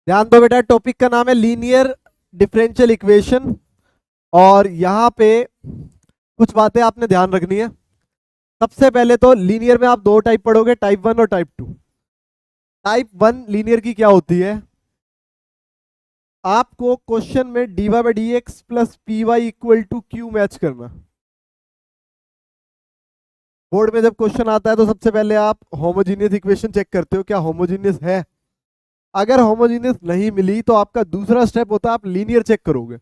ध्यान दो बेटा, टॉपिक का नाम है लीनियर डिफरेंशियल इक्वेशन। और यहाँ पे कुछ बातें आपने ध्यान रखनी है। सबसे पहले तो लीनियर में आप दो टाइप पढ़ोगे, टाइप वन और type two. Type one linear की क्या होती है? आपको क्वेश्चन में D Y by D x plus P Y equal to Q match करना। बोर्ड में जब क्वेश्चन आता है तो सबसे पहले आप होमोजीनियस इक्वेशन चेक करते हो, क्या होमोजीनियस है। अगर होमोजीनियस नहीं मिली तो आपका दूसरा स्टेप होता है आप लीनियर चेक करोगे।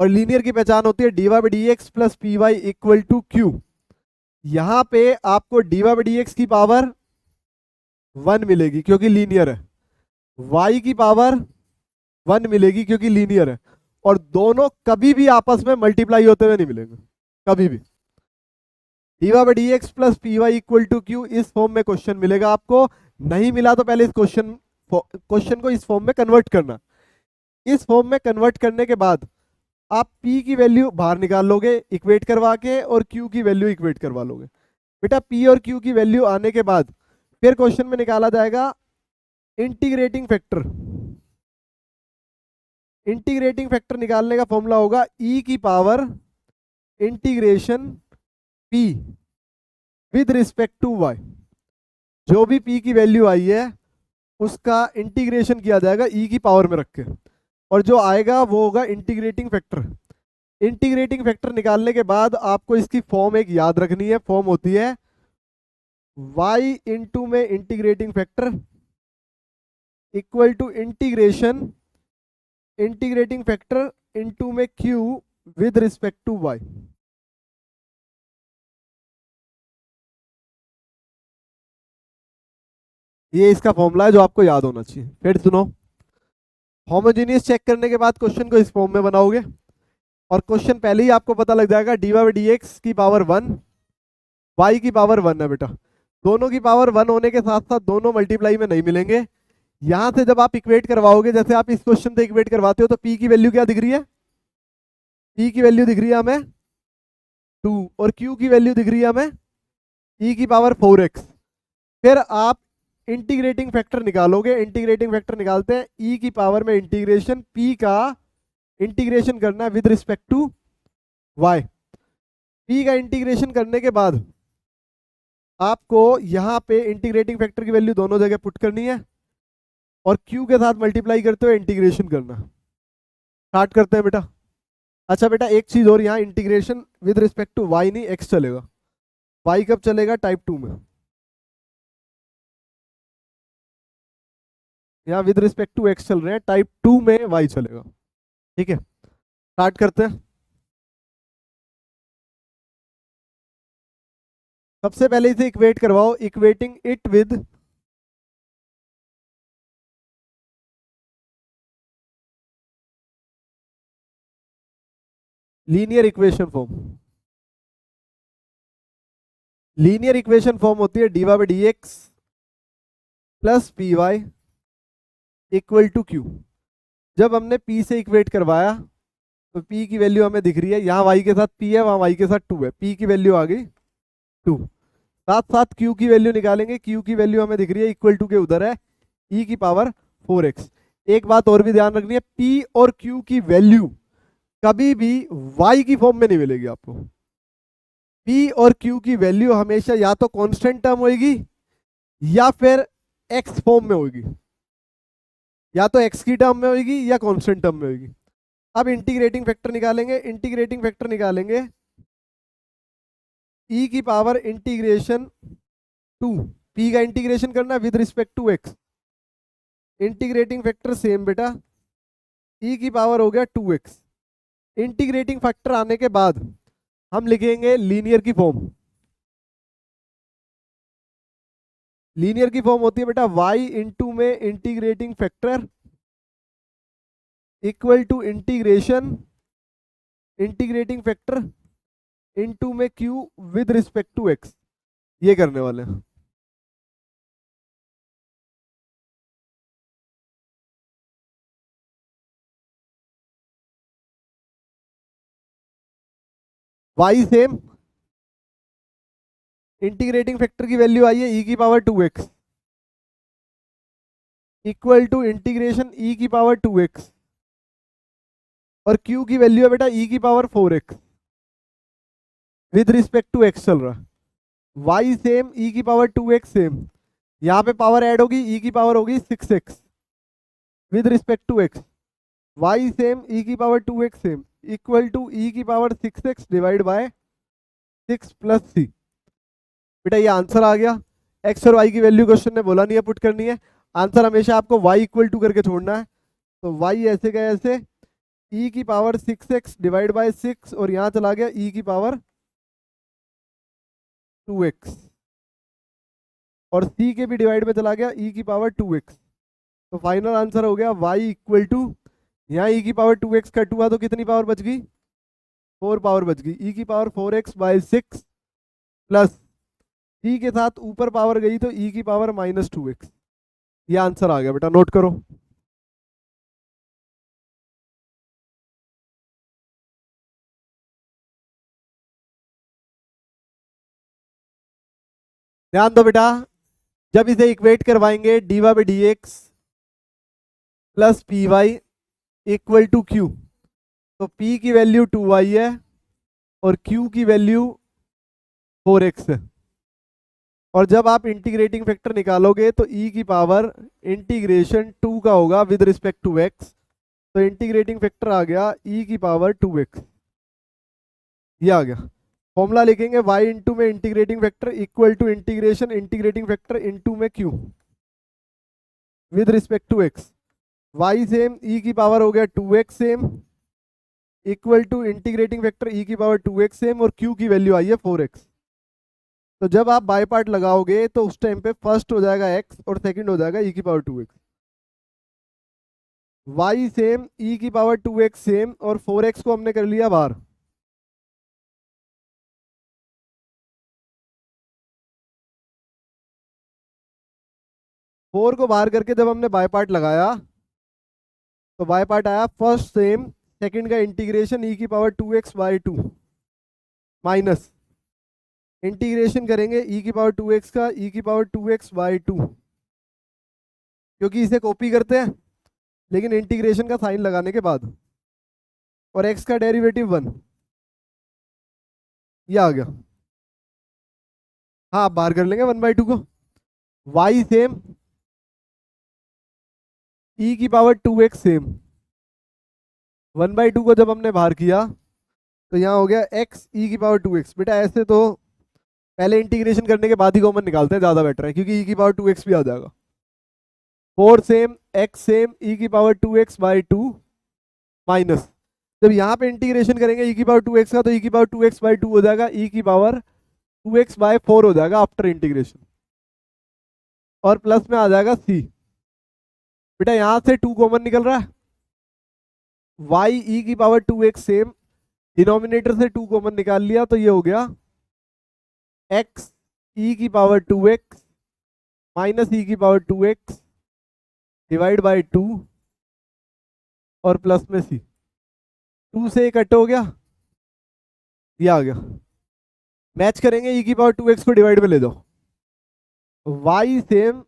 और लीनियर की पहचान होती है D Y by D x plus P Y equal to Q. यहां पे आपको D Y by D x की पावर वन मिलेगी क्योंकि लीनियर है, वाई की पावर वन मिलेगी क्योंकि लीनियर है। और दोनों कभी भी आपस में मल्टीप्लाई होते हुए नहीं मिलेंगे, कभी भी। D Y by D x plus P Y equal to Q इस फॉर्म में क्वेश्चन मिलेगा आपको। नहीं मिला तो पहले इस क्वेश्चन को इस फॉर्म में कन्वर्ट करना। इस फॉर्म में कन्वर्ट करने के बाद आप P की वैल्यू बाहर निकाल लोगे इक्वेट करवा के, और Q की वैल्यू इक्वेट करवा लोगे। बेटा P और Q की वैल्यू आने के बाद फिर क्वेश्चन में निकाला जाएगा इंटीग्रेटिंग फैक्टर। इंटीग्रेटिंग फैक्टर निकालने का फॉर्मूला होगा E की power integration P with respect to Y। जो भी P की वैल्यू आई है उसका इंटीग्रेशन किया जाएगा E की पावर में रख के, और जो आएगा वो होगा इंटीग्रेटिंग फैक्टर। इंटीग्रेटिंग फैक्टर निकालने के बाद आपको इसकी फॉर्म एक याद रखनी है। फॉर्म होती है y इंटू में integrating factor equal to integration integrating factor into में q with respect to y। ये इसका फॉर्मूला है जो आपको याद होना चाहिए। फिर सुनो, होमोजेनियस चेक करने के बाद क्वेश्चन को इस फॉर्म में बनाओगे, और क्वेश्चन पहले ही आपको पता लग जाएगा डी वाई डी एक्स की पावर वन, वाई की पावर वन है बेटा। दोनों की पावर वन होने के साथ साथ दोनों मल्टीप्लाई में नहीं मिलेंगे। यहां से जब आप इक्वेट करवाओगे, जैसे आप इस क्वेश्चन से इक्वेट करवाते हो, तो पी की वैल्यू क्या दिख रही है? पी की वैल्यू दिख रही है हमें टू, और क्यू की वैल्यू दिख रही है हमें ई की पावर फोर एक्स। फिर आप इंटीग्रेटिंग फैक्टर निकालोगे। इंटीग्रेटिंग फैक्टर निकालते हैं ई की पावर में इंटीग्रेशन पी का इंटीग्रेशन करना है with respect to Y. P का इंटीग्रेशन करने के बाद आपको यहाँ पे इंटीग्रेटिंग फैक्टर की वैल्यू दोनों जगह पुट करनी है, और क्यू के साथ मल्टीप्लाई करते हुए इंटीग्रेशन करना। स्टार्ट करते हैं बेटा। अच्छा बेटा, एक चीज और, यहाँ integration with respect to Y नहीं एक्स चलेगा। वाई कब चलेगा? टाइप टू में। यहाँ विद रिस्पेक्ट टू एक्स चल रहे हैं, टाइप टू में वाई चलेगा। ठीक है, स्टार्ट करते हैं। सबसे पहले इसे इक्वेट करवाओ, equating it with linear equation form. Linear equation form होती है D Y by D x plus P Y equal to Q. जब हमने पी से इक्वेट करवाया तो पी की वैल्यू हमें दिख रही है, यहाँ वाई के साथ पी है, वहाँ वाई के साथ टू है, पी की वैल्यू आ गई टू। साथ साथ क्यू की वैल्यू निकालेंगे, क्यू की वैल्यू हमें दिख रही है इक्वल टू के उधर है ई की पावर फोर एक्स। एक बात और भी ध्यान रखनी है, पी और क्यू की वैल्यू कभी भी वाई की फॉर्म में नहीं मिलेगी आपको। पी और क्यू की वैल्यू हमेशा या तो कांस्टेंट टर्म होगी या फिर एक्स फॉर्म में होगी, या तो एक्स की टर्म में होगी या कांस्टेंट टर्म में होगी। अब इंटीग्रेटिंग फैक्टर निकालेंगे। इंटीग्रेटिंग फैक्टर निकालेंगे ई की पावर इंटीग्रेशन टू, पी का इंटीग्रेशन करना with respect to x. Integrating factor same बेटा, ई की पावर हो गया टू एक्स। इंटीग्रेटिंग फैक्टर आने के बाद हम लिखेंगे लीनियर की फॉर्म। लीनियर की फॉर्म होती है बेटा y इंटू में integrating factor equal to integration integrating factor into में q with respect to x। ये करने वाले हैं। y सेम, इंटीग्रेटिंग फैक्टर की वैल्यू आई है e की power two X, equal to integration E की पावर 2x, और q की वैल्यू है बेटा ई की power 4x with respect to x चल रहा है। y सेम ई की पावर 2x सेम, यहाँ पे पावर ऐड होगी, ई की पावर होगी 6x with respect to x। y same e की power 2x same equal to e की power 6x divide by 6 plus C. बेटा ये आंसर आ गया। x और y की वैल्यू क्वेश्चन ने बोला नहीं है पुट करनी है, आंसर हमेशा आपको y इक्वल टू करके छोड़ना है। तो y ऐसे का ऐसे e की पावर 6x डिवाइड बाय 6, और यहाँ चला गया e की पावर 2x, और c के भी डिवाइड में चला गया e की पावर 2x। तो फाइनल आंसर हो गया y इक्वल टू, यहाँ e की पावर 2x कट हुआ तो कितनी पावर बच गई, 4 पावर बच गई, e की power 4x bye 6 plus c के साथ ऊपर पावर गई तो e की पावर -2x। ये आंसर आ गया बेटा, नोट करो। ध्यान दो बेटा, जब इसे इक्वेट करवाएंगे dy by D x plus P Y equal to Q, तो p की वैल्यू 2y है और q की वैल्यू 4x है। और जब आप इंटीग्रेटिंग फैक्टर निकालोगे तो e की पावर इंटीग्रेशन 2 का होगा विद रिस्पेक्ट टू x, तो इंटीग्रेटिंग फैक्टर आ गया e की पावर 2x। ये आ गया। फॉर्मूला लिखेंगे y इंटू में integrating factor equal to integration integrating factor into में q with respect to x। y same e की पावर हो गया 2x same equal to integrating factor e की पावर 2x सेम, और q की value आई है 4x। तो जब आप बाय पार्ट लगाओगे तो उस टाइम पे फर्स्ट हो जाएगा x और सेकंड हो जाएगा e की power 2x। y same e की पावर 2x सेम, और 4x को हमने कर लिया बाहर। फोर को बाहर करके जब हमने बाय पार्ट लगाया तो बाय पार्ट आया फर्स्ट सेम, सेकंड का इंटीग्रेशन e की power 2x by 2 minus integration करेंगे e की पावर 2x का e की पावर 2x बाई 2, क्योंकि इसे कॉपी करते हैं लेकिन इंटीग्रेशन का साइन लगाने के बाद, और x का डेरिवेटिव 1। ये आ गया। हाँ आप बाहर कर लेंगे 1/2 को। y सेम e की पावर 2x सेम 1/2 को जब हमने बाहर किया तो यहाँ हो गया x e की पावर 2x। बेटा ऐसे तो पहले इंटीग्रेशन करने के बाद ही कॉमन निकालते हैं, ज़्यादा बेटर है, क्योंकि e की पावर 2x भी आ जाएगा। 4 सेम x सेम e की पावर 2x बाई 2 माइनस, जब यहाँ पे इंटीग्रेशन करेंगे e की पावर 2x का तो e की पावर 2x बाई 2 हो जाएगा, e की पावर 2x बाय 4 हो जाएगा आफ्टर इंटीग्रेशन, और प्लस में आ जाएगा c। बेटा यहाँ से 2 कॉमन निकल रहा है, y e की पावर 2x सेम, डिनोमिनेटर से 2 कॉमन निकाल लिया तो ये हो गया x e की पावर 2x माइनस e की पावर 2x डिवाइड बाय 2 और प्लस में c। 2 से कट हो गया, ये आ गया। मैच करेंगे e की पावर 2x को डिवाइड में ले दो, y सेम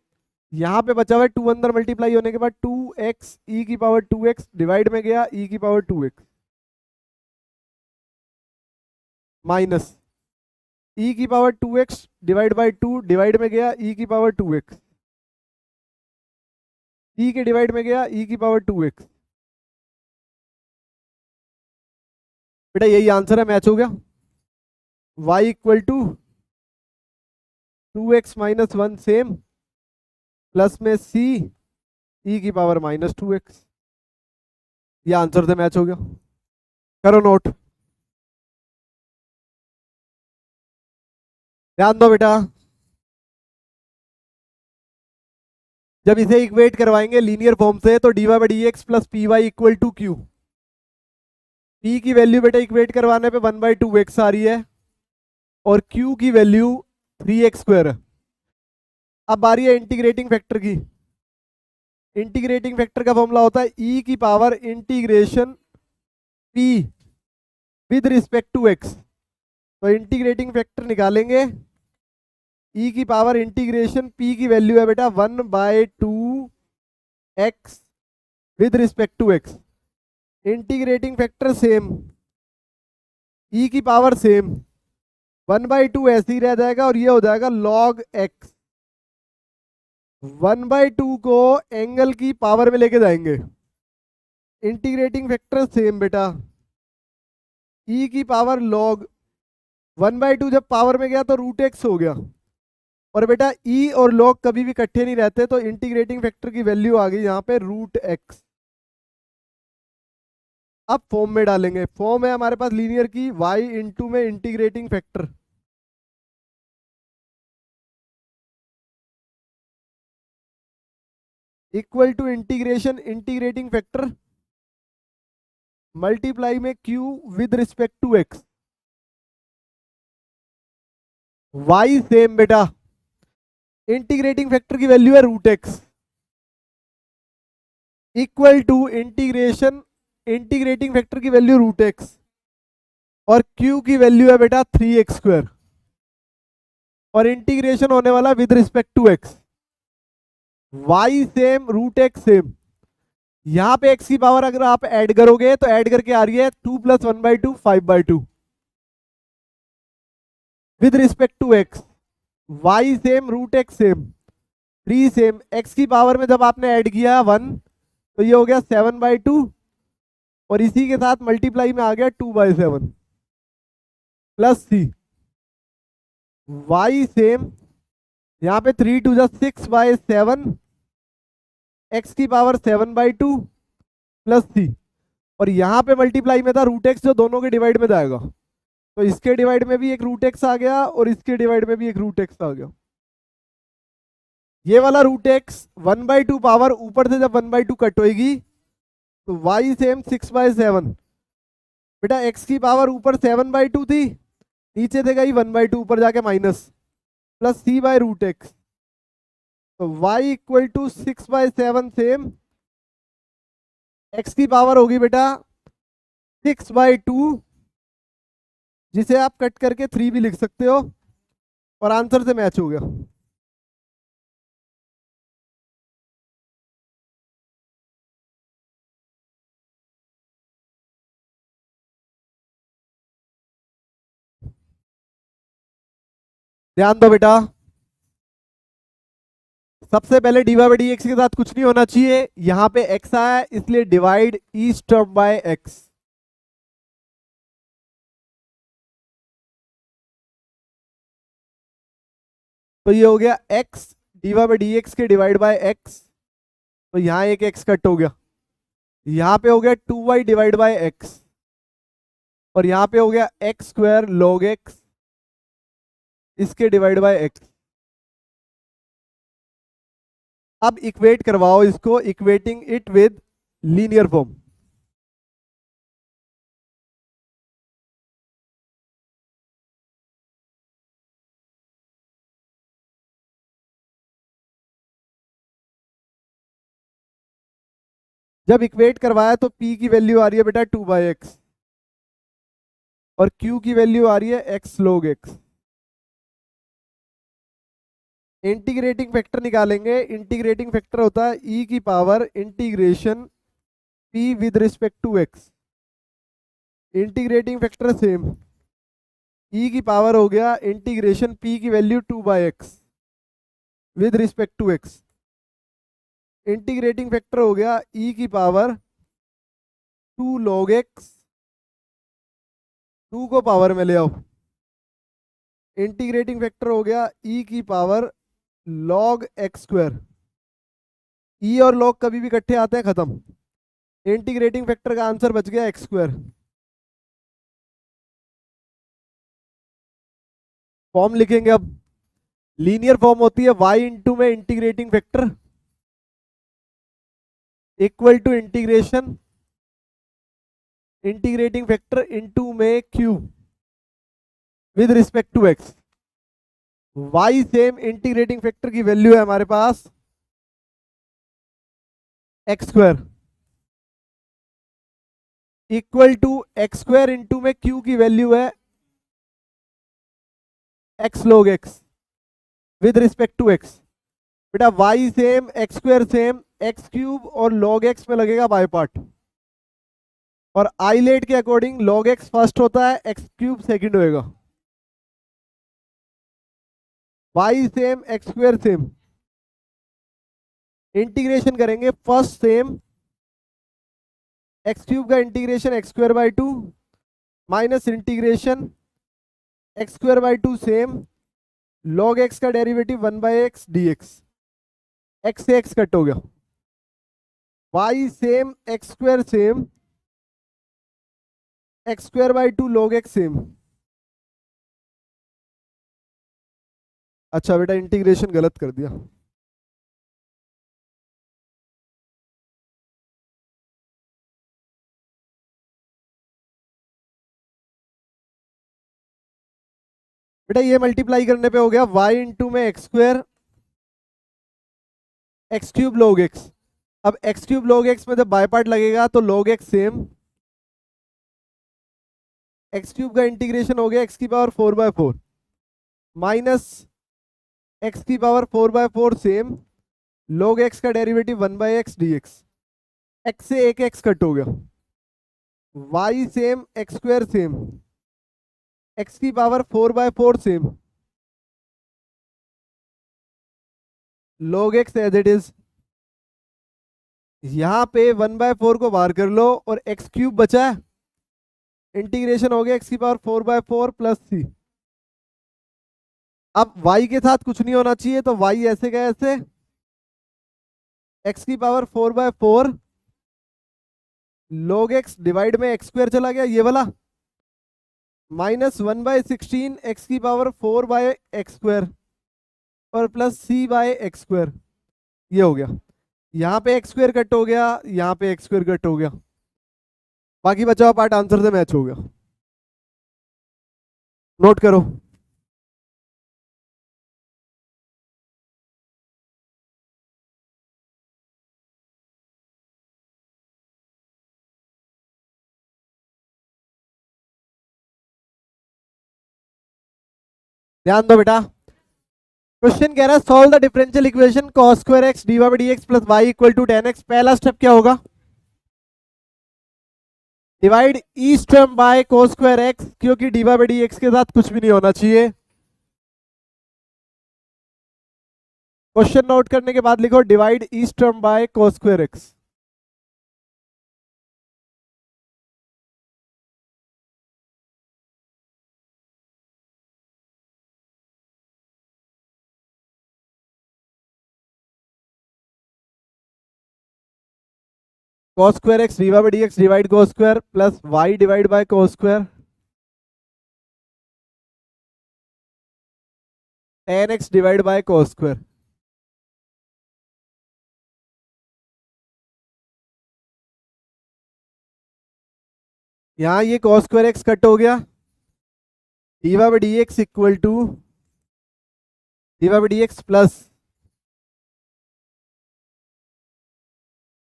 यहाँ पे बचा हुआ है 2 अंदर मल्टीप्लाई होने के बाद 2x e की पावर 2x डिवाइड में गया e की पावर 2x माइनस e की power 2x divide by 2 divide में गया e की पावर 2x, e के डिवाइड में गया e की पावर 2x। बेटा यही आंसर है, मैच हो गया। y equal to 2x minus 1 same plus में c e की पावर -2x। ये आंसर से मैच हो गया। करो नोट। ध्यान दो बेटा, जब इसे इक्वेट करवाएंगे लीनियर फॉर्म से तो dy by D x plus P Y equal to Q. p की वैल्यू बेटा इक्वेट करवाने पे 1/2x आ रही है और q की वैल्यू 3x² है। अब बारी है इंटीग्रेटिंग फैक्टर की। इंटीग्रेटिंग फैक्टर का फॉर्मूला होता है e की power integration p with respect to x। तो इंटीग्रेटिंग फैक्टर निकालेंगे, e की पावर इंटीग्रेशन p की वैल्यू है बेटा 1/2 x with respect to x, integrating factor same, e की पावर सेम, 1/2 ऐसे ही रह जाएगा और ये हो जाएगा log x। 1/2 को एंगल की पावर में लेके जाएंगे, इंटीग्रेटिंग फैक्टर सेम बेटा, ई की पावर log 1/2 जब पावर में गया तो √x हो गया। और बेटा ई और log कभी भी इकट्ठे नहीं रहते, तो इंटीग्रेटिंग फैक्टर की वैल्यू आ गई यहाँ पे √x। अब फॉर्म में डालेंगे, फॉर्म है हमारे पास लीनियर की y इंटू में integrating factor, equal to integration integrating factor multiply में q with respect to x, y same बेटा, इंटीग्रेटिंग फैक्टर की वैल्यू है √x, equal to integration integrating factor की वैल्यू √x और q की वैल्यू है बेटा 3x², और इंटीग्रेशन होने वाला with respect to x, y same √x same. यहां पे x की पावर अगर आप ऐड करोगे तो ऐड करके आ रही है 2 + 1/2 5/2 with respect to x, y same √x same, 3 same, x की पावर में जब आपने ऐड किया 1 तो ये हो गया 7/2 और इसी के साथ मल्टीप्लाई में आ गया 2/7 प्लस c, y सेम, यहाँ पे 3 × 2 = 6/7, x की पावर 7/2 प्लस c, और यहाँ पे मल्टीप्लाई में था √x जो दोनों के डिवाइड में जाएगा, तो इसके डिवाइड में भी एक √x आ गया और इसके डिवाइड में भी एक √x आ गया। ये वाला √x 1/2 पावर ऊपर से जब 1/2 कट होएगी तो y सेम 6/7, बेटा x की पावर ऊपर 7/2 थी, नीचे से गई 1/2 ऊपर जाके माइनस, प्लस c/√x, तो y equal to 6/7 same, x की पावर होगी बेटा 6/2, जिसे आप कट करके 3 भी लिख सकते हो और आंसर से मैच हो गया। ध्यान दो बेटा, सबसे पहले dy/dx के साथ कुछ नहीं होना चाहिए, यहां पे x आया इसलिए divide each term by x, तो ये हो गया x dy/dx के डिवाइड बाय x, तो यहाँ एक x कट हो गया, यहाँ पे हो गया 2y डिवाइड बाय x और यहाँ पे हो गया x² log x इसके डिवाइड बाय x। अब इक्वेट करवाओ इसको, equating it with linear form, जब इक्वेट करवाया तो p की वैल्यू आ रही है बेटा 2/x और q की वैल्यू आ रही है x log x। Integrating factor निकालेंगे, इंटीग्रेटिंग फैक्टर होता है e की power integration p with respect to x, integrating factor same, e की पावर हो गया इंटीग्रेशन p की value 2/x with respect to x, integrating factor हो गया e की पावर 2 log x, 2 को पावर में ले आओ, इंटीग्रेटिंग फैक्टर हो गया e की पावर log x², e और log कभी भी इकट्ठे आते हैं खत्म, इंटीग्रेटिंग फैक्टर का आंसर बच गया x²। फॉर्म लिखेंगे अब, लीनियर फॉर्म होती है y इंटू में integrating factor equal to integration integrating factor into में q with respect to x, y same, integrating factor की वैल्यू है हमारे पास x² equal to x² into में q की वैल्यू है x log x with respect to x, बेटा y same x² same, x cube और लॉग एक्स में लगेगा बाय पार्ट, और आइलेट के अकॉर्डिंग लॉग एक्स फर्स्ट होता है, एक्स क्यूब सेकंड होएगा। Y same x square same, integration करेंगे फर्स्ट सेम, एक्स क्यूब का integration x square by two minus integration x square by two same, log x का derivative 1/x dx, x से x cut हो गया, y same x square same, x square by two log x same. अच्छा बेटा integration गलत कर दिया, बेटा ये मल्टीप्लाई करने पे हो गया y इंटू में x square x cube log x. अब एक्स क्यूब लॉग एक्स में जब बाय पार्ट लगेगा तो log x same, x cube का इंटीग्रेशन हो गया एक्स की पावर 4/4 माइनस एक्स की पावर 4/4 सेम, log x का डेरिवेटिव 1/x dx, x से एक x कट हो गया, y same x square same, x की power 4/4 same, log x as it is. यहां पे 1/4 को बाहर कर लो और x क्यूब बचा है, इंटीग्रेशन हो गया x की पावर 4/4 प्लस c। अब y के साथ कुछ नहीं होना चाहिए तो y ऐसे का ऐसे, x की पावर 4/4 log x डिवाइड में एक्स स्क्वायर चला गया ये वाला, माइनस 1/16 एक्स की पावर 4/x स्क्वायर और plus c by x square, ये हो गया। यहाँ पे एक्स स्क्वायर कट हो गया, यहाँ पे एक्स स्क्वायर कट हो गया, बाकी बचा हुआ पार्ट आंसर से मैच हो गया। नोट करो। ध्यान दो बेटा, क्वेश्चन कह रहा है solve the differential equation cos square x dy by D x plus y equal to tan x। पहला स्टेप क्या होगा, divide each term by cos square x, क्योंकि dy बाई डी एक्स के साथ कुछ भी नहीं होना चाहिए। क्वेश्चन नोट करने के बाद लिखो divide each term by cos square x. cos square x dy by D x divide cos square plus y divide by cos square, tan x divide by cos square. यहाँ ये cos square x cut हो गया, dy by D x equal to dy by D x plus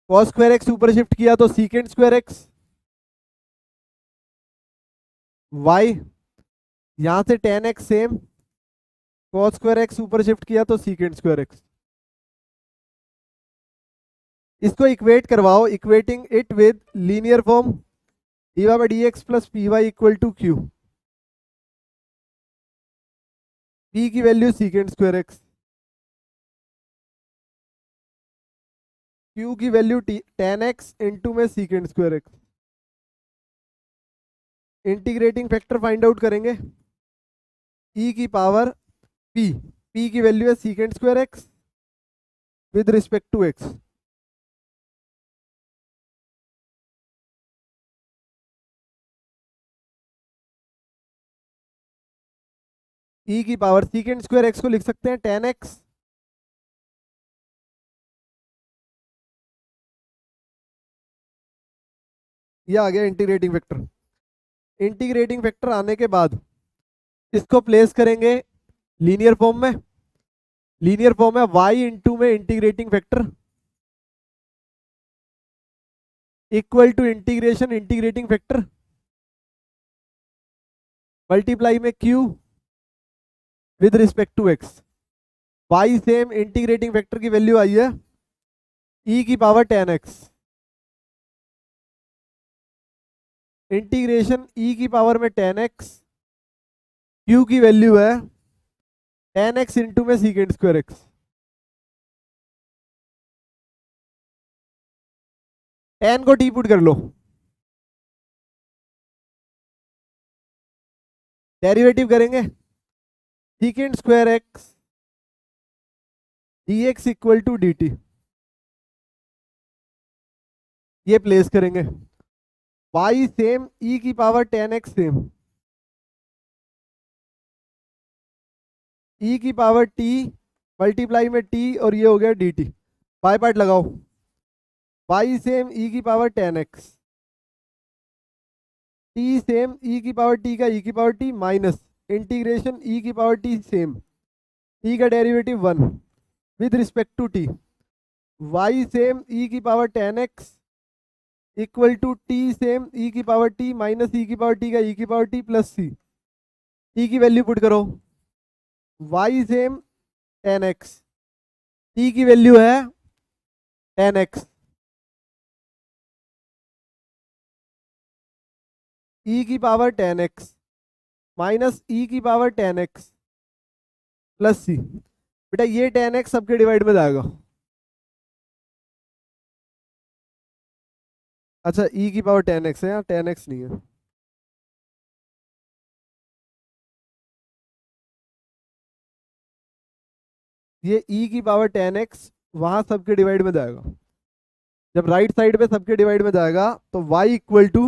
cos square x ऊपर shift किया तो secant square x, y यहां से tan x same, cos square x ऊपर शिफ्ट किया तो सीकेंड स्क्वायर एक्स। इसको इक्वेट करवाओ, equating it with linear form dy by D x plus P Y equal to Q, p की value secant square x, q की value tan x into में secant square x. Integrating factor find out करेंगे, e की power p की value है secant square x with respect to x। e की power सीकेंड square x को लिख सकते हैं tan x, ये आ गया इंटीग्रेटिंग फैक्टर। इंटीग्रेटिंग फैक्टर आने के बाद इसको प्लेस करेंगे लीनियर फॉर्म में, लीनियर फॉर्म है y इंटू में integrating factor equal to integration integrating factor multiply में q with respect to x। y same integrating factor की वैल्यू आई है ई की पावर 10x, इंटीग्रेशन ई की पावर में 10x, क्यू की वैल्यू है 10x इंटू में सीकेंड स्क्वायर एक्स। 10 को टी पुट कर लो, डेरिवेटिव करेंगे secant square x d x equal to d t, ये प्लेस करेंगे। y सेम, e की पावर 10x सेम, e की पावर t मल्टीप्लाई में t और ये हो गया dt। बाय पार्ट लगाओ, y सेम e की power 10x, t same e की पावर t का e की power t minus integration e की पावर t सेम, t का derivative 1 with respect to t, y same e की power 10x equal to t same e की power t minus e की power t का e की power t plus c, t की value put करो, y same 10x, t की value है 10x, e की पावर 10x माइनस e की पावर 10x प्लस c। बेटा ये 10x सबके डिवाइड में जाएगा। अच्छा e की पावर 10x है, यहाँ 10x नहीं है। ये e की पावर 10x वहां सबके डिवाइड में जाएगा। जब राइट साइड पे सबके डिवाइड में जाएगा तो y equal to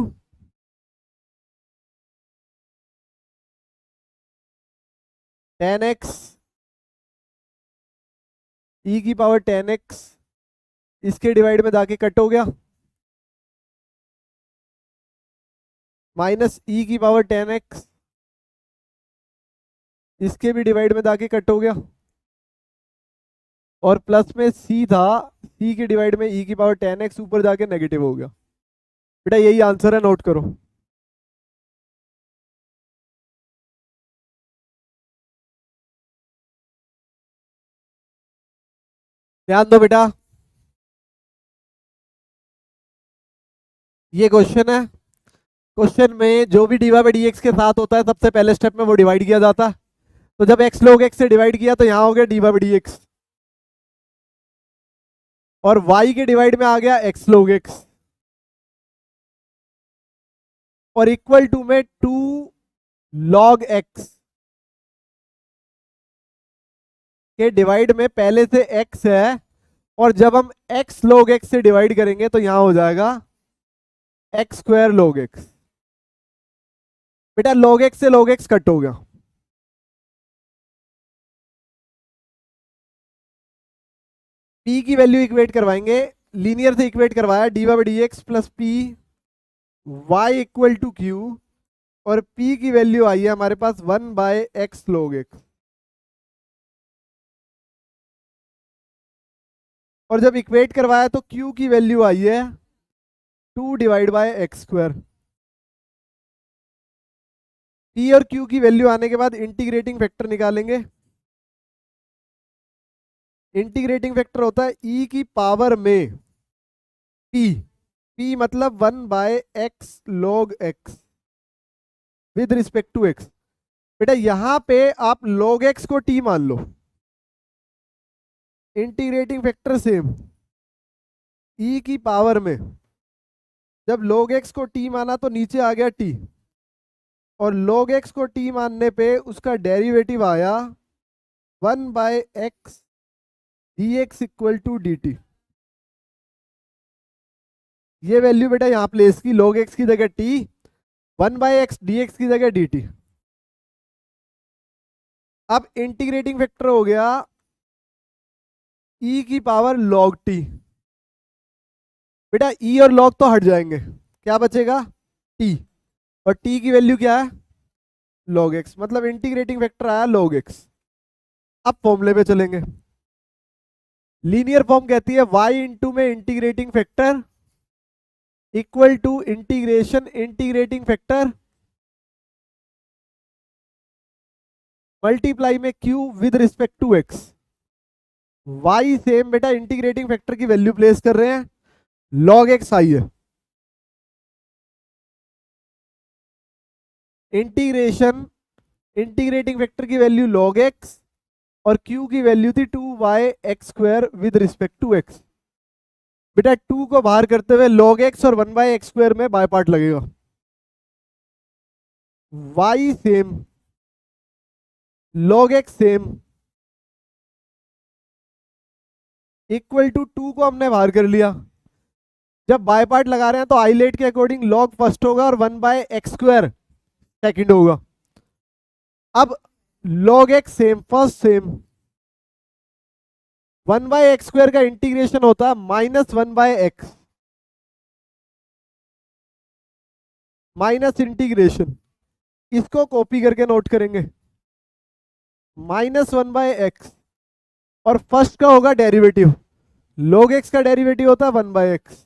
10x e की पावर 10x इसके डिवाइड में जाके कट हो गया, माइनस e की पावर 10x इसके भी डिवाइड में जाके कट हो गया, और प्लस में c था, c के डिवाइड में e की पावर 10x ऊपर जाके नेगेटिव हो गया। बेटा यही आंसर है, नोट करो। ध्यान दो बेटा, ये क्वेश्चन है। क्वेश्चन में जो भी डीवा बाई डी एक्स के साथ होता है सबसे पहले स्टेप में वो डिवाइड किया जाता है। तो जब x log x से डिवाइड किया तो यहाँ हो गया डीवा बाई डी एक्स, और y के डिवाइड में आ गया x log x, और इक्वल टू में 2 log x के डिवाइड में पहले से x है, और जब हम x log x से डिवाइड करेंगे तो यहां हो जाएगा x स्क्वायर log x। बेटा log x से log x कट हो गया, p की वैल्यू इक्वेट करवाएंगे, लीनियर से इक्वेट करवाया dy by D x plus P Y equal to q, और p की वैल्यू आई है हमारे पास 1 बाय एक्स log x, और जब इक्वेट करवाया तो q की वैल्यू आई है 2 divide by x square. p और q की वैल्यू आने के बाद इंटीग्रेटिंग फैक्टर निकालेंगे। इंटीग्रेटिंग फैक्टर होता है e की पावर में p मतलब 1 by x log x with respect to x। बेटा यहां पे आप log x को t मान लो, इंटीग्रेटिंग फैक्टर सेम e की पावर में, जब log x को t माना तो नीचे आ गया t, और log x को t मानने पे उसका डेरिवेटिव आया 1 by x d x equal to d t. ये वैल्यू बेटा यहां प्लेस की, log x की जगह t, 1 by x d x की जगह डी टी। अब इंटीग्रेटिंग फैक्टर हो गया e की पावर log t। बेटा e और log तो हट जाएंगे, क्या बचेगा t, और t की वैल्यू क्या है log x, मतलब इंटीग्रेटिंग फैक्टर आया log x। अब फॉर्मूले पे चलेंगे, लीनियर फॉर्म कहती है y इंटू में integrating factor equal to integration integrating factor multiply में q with respect to x। y same बेटा इंटीग्रेटिंग फैक्टर की वैल्यू प्लेस कर रहे हैं, log x आई है, इंटीग्रेशन इंटीग्रेटिंग फैक्टर की वैल्यू log x और q की वैल्यू थी 2y(x²) with respect to x। बेटा 2 को बाहर करते हुए log x और 1/x² में बाय पार्ट लगेगा। y same log x same equal to 2 को हमने बाहर कर लिया। जब बाय पार्ट लगा रहे हैं तो आइलेट के अकॉर्डिंग log फर्स्ट होगा और 1/x² सेकंड होगा। अब log x same first sem 1/x² का इंटीग्रेशन होता है -1/x माइनस इंटीग्रेशन, इसको कॉपी करके नोट करेंगे -1/x और फर्स्ट का होगा डेरिवेटिव, log x का डेरिवेटिव होता है 1/x।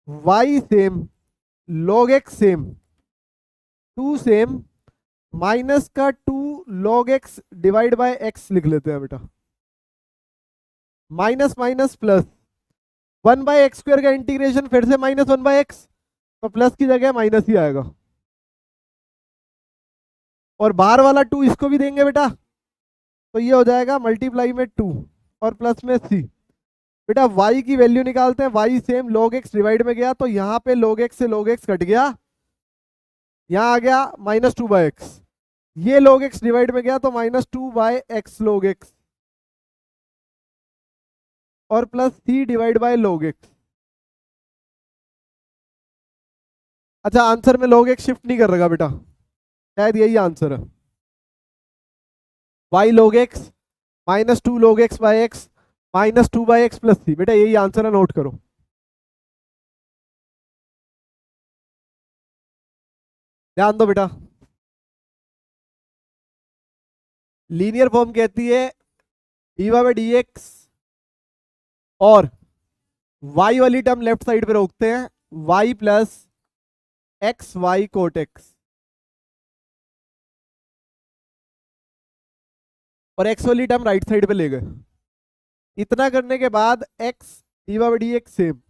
y same log x same 2 same minus का 2 log x divide by x लिख लेते हैं बेटा, माइनस माइनस प्लस 1/x² का इंटीग्रेशन फिर से -1/x, तो प्लस की जगह माइनस ही आएगा। और बाहर वाला 2 इसको भी देंगे बेटा, तो ये हो जाएगा मल्टीप्लाई में 2 और प्लस में c। बेटा y की वैल्यू निकालते हैं, y same log x divide में गया तो यहाँ पे log x से log x कट गया, यहाँ आ गया -2/x, ये log x डिवाइड में गया तो -2/x log x और plus c divide by log x। अच्छा आंसर में log x शिफ्ट नहीं कर रहा बेटा, शायद यही आंसर है, y log x -2 log x by x -2/x plus c, बेटा यही आंसर है, नोट करो। ध्यान दो बेटा, लीनियर फॉर्म कहती है dy/dx और y वाली टर्म लेफ्ट साइड पे रोकते हैं, y plus x y cot x, और x वाली टर्म राइट साइड पे ले गए। इतना करने के बाद x dy/dx सेम,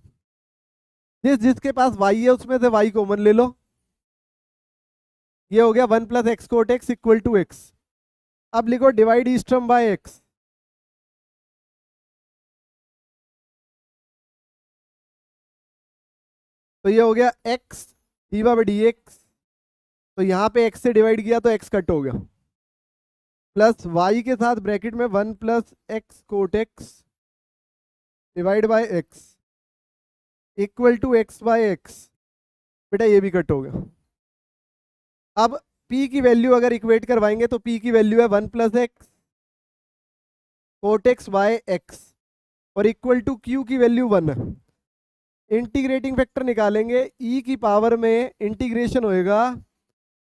जिसके पास y है उसमें से y कॉमन ले लो, ये हो गया 1 + x cot x equal to x। अब लिखो divide each term by x, तो ये हो गया x dy/dx, तो यहाँ पे x से डिवाइड किया तो x कट हो गया, प्लस y के साथ ब्रैकेट में 1 + x cot x divide by x equal to x/x, बेटा ये भी कट हो गया। अब p की वैल्यू अगर इक्वेट करवाएंगे तो p की वैल्यू है 1 + x cot x by x और इक्वल टू q की वैल्यू 1 है। इंटीग्रेटिंग फैक्टर निकालेंगे, e की पावर में इंटीग्रेशन होएगा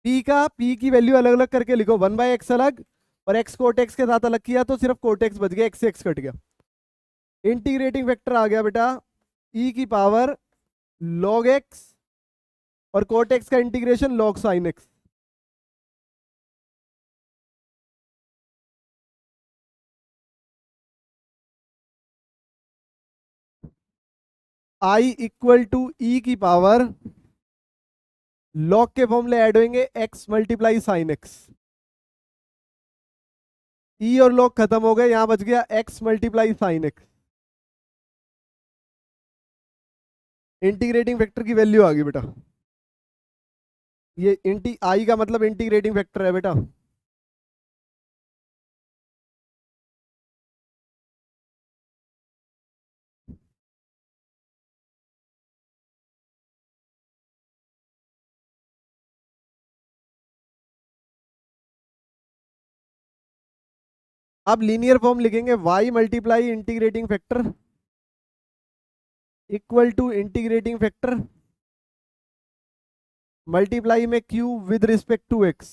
p का, p की वैल्यू अलग अलग करके लिखो, 1/x अलग और x कोट x के साथ अलग किया तो सिर्फ कोट x बच गया, x से x कट गया। इंटीग्रेटिंग फैक्टर आ गया बेटा e की पावर log x और कोट x का integration log sin x। i equal to e की पावर log के फॉर्मूले ऐड होंगे x × sin x, e और log खत्म हो गए, यहां बच गया x × sin x। Integrating factor की वैल्यू आ गई बेटा, ये आई का मतलब इंटीग्रेटिंग फैक्टर है बेटा। अब लीनियर फॉर्म लिखेंगे, y × integrating factor equal to integrating factor multiply में q with respect to x,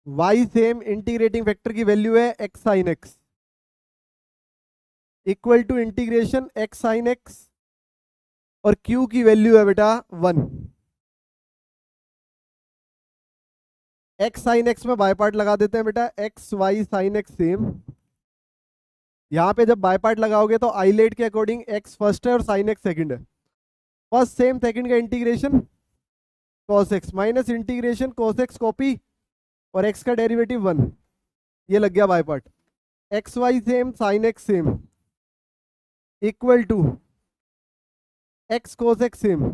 y same integrating factor की वैल्यू है x sin x equal to integration x sin x और q की value है बेटा 1। X sine x में by part लगा देते हैं बेटा, x y sine x same. यहाँ पे जब बाय पार्ट लगाओगे तो आइलेट के अकॉर्डिंग एक्स फर्स्ट है और साइन एक्स सेकंड है। फर्स्ट सेम, सेकंड का integration cos x minus integration cos x copy और एक्स का डेरिवेटिव 1, ये लग गया by part. X y same sine x same equal to x cos x same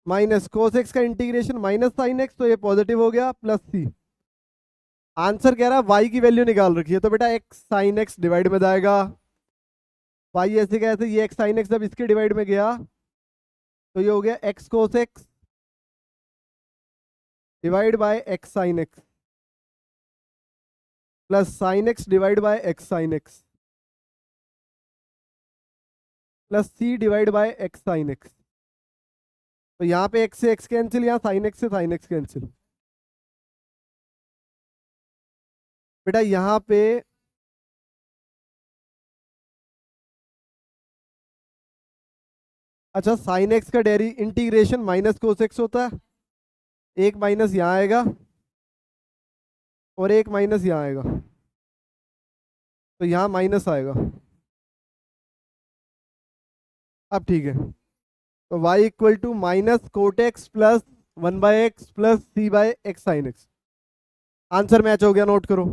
minus cos x का integration minus sine x, तो ये positive हो गया, प्लस सी। आंसर कह रहा है वाई की वैल्यू निकाल रखी है, तो बेटा एक्स साइन एक्स डिवाइड में जाएगा, वाई ऐसे कैसे, ये एक्स साइन एक्स जब इसके डिवाइड में गया तो ये हो गया x cos x divide by x sine x plus sine x divide by x sine x plus c divide by x sine x. तो यहाँ पे एक्स से एक्स कैंसिल, यहाँ साइन एक्स से साइन एक्स कैंसिल। बेटा यहाँ पे अच्छा साइन एक्स का डेरी इंटीग्रेशन माइनस कोस एक्स होता है, एक माइनस यहाँ आएगा और एक माइनस यहाँ आएगा, तो यहाँ माइनस आएगा। अब ठीक है, तो y इक्वल टू minus cot x plus 1/x प्लस c by x sine x. Answer match हो गया, नोट करो।